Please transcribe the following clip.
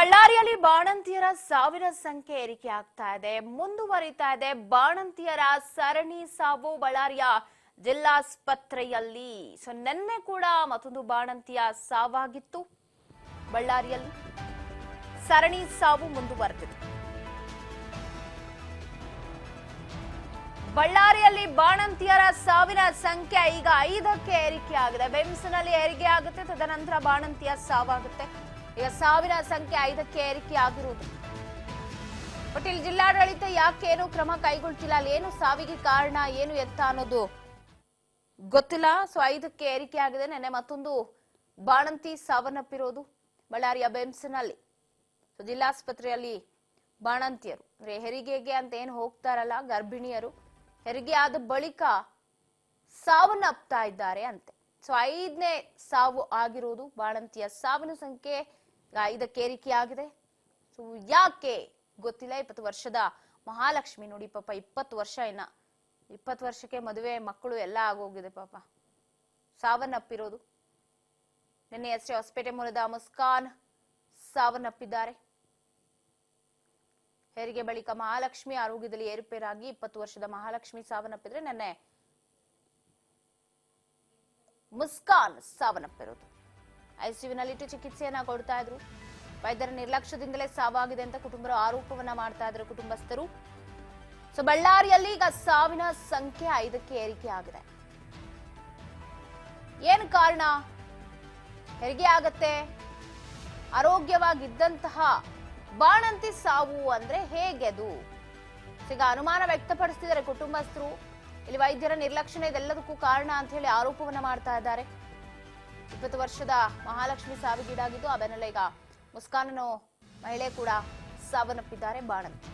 ಬಳ್ಳಾರಿಯಲ್ಲಿ ಬಾಣಂತಿಯರ ಸಾವಿನ ಸಂಖ್ಯೆ ಏರಿಕೆ ಆಗ್ತಾ ಇದೆ, ಮುಂದುವರಿತಾ ಇದೆ. ಬಾಣಂತಿಯರ ಸರಣಿ ಸಾವು ಬಳ್ಳಾರಿಯ ಜಿಲ್ಲಾಸ್ಪತ್ರೆಯಲ್ಲಿ. ನಿನ್ನೆ ಕೂಡ ಮತ್ತೊಂದು ಬಾಣಂತಿಯ ಸಾವಾಗಿತ್ತು. ಬಳ್ಳಾರಿಯಲ್ಲಿ ಸರಣಿ ಸಾವು ಮುಂದುವರೆದಿದೆ. ಬಳ್ಳಾರಿಯಲ್ಲಿ ಬಾಣಂತಿಯರ ಸಾವಿನ ಸಂಖ್ಯೆ ಈಗ 5ಕ್ಕೆ ಏರಿಕೆ ಆಗಿದೆ. ಬೆಮ್ಸ್ನಲ್ಲಿ ಹೆರಿಗೆ ಆಗುತ್ತೆ, ತದನಂತರ ಬಾಣಂತಿಯ ಸಾವಾಗುತ್ತೆ. ಈಗ ಸಾವಿನ ಸಂಖ್ಯೆ 5ಕ್ಕೆ ಏರಿಕೆ ಆಗಿರುವುದು. ಬಟ್ ಇಲ್ಲಿ ಜಿಲ್ಲಾಡಳಿತ ಯಾಕೇನು ಕ್ರಮ ಕೈಗೊಳ್ತಿಲ್ಲ, ಅಲ್ಲಿ ಏನು ಸಾವಿಗೆ ಕಾರಣ ಏನು ಎತ್ತ ಅನ್ನೋದು ಗೊತ್ತಿಲ್ಲ. ಸೊ 5ಕ್ಕೆ ಏರಿಕೆ ಆಗಿದೆ. ನೆನ್ನೆ ಮತ್ತೊಂದು ಬಾಣಂತಿ ಸಾವನ್ನಪ್ಪಿರೋದು ಬಳ್ಳಾರಿಯ ಬೆಮ್ಸ್ನಲ್ಲಿ. ಸೊ ಜಿಲ್ಲಾಸ್ಪತ್ರೆಯಲ್ಲಿ ಬಾಣಂತಿಯರು ಅಂದ್ರೆ ಹೆರಿಗೆಗೆ ಅಂತ ಏನು ಹೋಗ್ತಾರಲ್ಲ, ಗರ್ಭಿಣಿಯರು ಹೆರಿಗೆ ಆದ ಬಳಿಕ ಸಾವನ್ನಪ್ತಾ ಇದ್ದಾರೆ ಅಂತೆ. ಸೊ 5ನೇ ಸಾವು ಆಗಿರೋದು. ಬಾಣಂತಿಯ ಸಾವಿನ ಸಂಖ್ಯೆ 5ಕ್ಕೆ ಏರಿಕೆ ಆಗಿದೆ. ಸೊ ಯಾಕೆ ಗೊತ್ತಿಲ್ಲ. 20 ವರ್ಷದ ಮಹಾಲಕ್ಷ್ಮಿ ನೋಡಿ ಪಾಪ, 20 ವರ್ಷ, 20 ವರ್ಷಕ್ಕೆ ಮದುವೆ, ಮಕ್ಕಳು ಎಲ್ಲ ಆಗೋಗಿದೆ ಪಾಪ. ಸಾವನ್ನಪ್ಪಿರೋದು. ನಿನ್ನೆ ಅಷ್ಟೇ ಹೊಸಪೇಟೆ ಮೂಲದ ಮುಸ್ಕಾನ್ ಸಾವನ್ನಪ್ಪಿದ್ದಾರೆ. ಹೆರಿಗೆ ಬಳಿಕ ಮಹಾಲಕ್ಷ್ಮಿ ಆರೋಗ್ಯದಲ್ಲಿ ಏರುಪೇರಾಗಿ 20 ವರ್ಷದ ಮಹಾಲಕ್ಷ್ಮಿ ಸಾವನ್ನಪ್ಪಿದ್ರೆ, ನೆನ್ನೆ ಮುಸ್ಕಾನ್ ಸಾವನ್ನಪ್ಪಿರೋದು. ಐಸಿಯುನಲ್ಲಿಟ್ಟು ಚಿಕಿತ್ಸೆಯನ್ನ ಕೊಡ್ತಾ ಇದ್ರು. ವೈದ್ಯರ ನಿರ್ಲಕ್ಷ್ಯದಿಂದಲೇ ಸಾವಾಗಿದೆ ಅಂತ ಕುಟುಂಬರು ಆರೋಪವನ್ನ ಮಾಡ್ತಾ ಇದ್ರು ಕುಟುಂಬಸ್ಥರು. ಸೊ ಬಳ್ಳಾರಿಯಲ್ಲಿ ಈಗ ಸಾವಿನ ಸಂಖ್ಯೆ 5ಕ್ಕೆ ಏರಿಕೆ ಆಗಿದೆ. ಏನು ಕಾರಣ? ಹೆರಿಗೆ ಆಗತ್ತೆ, ಆರೋಗ್ಯವಾಗಿದ್ದಂತಹ ಬಾಣಂತಿ ಸಾವು ಅಂದ್ರೆ ಹೇಗೆದು? ಈಗ ಅನುಮಾನ ವ್ಯಕ್ತಪಡಿಸ್ತಿದ್ದಾರೆ ಕುಟುಂಬಸ್ಥರು. ಇಲ್ಲಿ ವೈದ್ಯರ ನಿರ್ಲಕ್ಷ್ಯ ಇದೆಲ್ಲದಕ್ಕೂ ಕಾರಣ ಅಂತ ಹೇಳಿ ಆರೋಪವನ್ನ ಮಾಡ್ತಾ ಇದ್ದಾರೆ. 20 ವರ್ಷದ ಮಹಾಲಕ್ಷ್ಮಿ ಸಾವಿಗೀಡಾಗಿದ್ದು, ಆ ಬೆನ್ನಲ್ಲೇ ಈಗ ಮುಸ್ಕಾನ್ ಮಹಿಳೆ ಕೂಡ ಸಾವನ್ನಪ್ಪಿದ್ದಾರೆ ಬಾಣಂತಿ.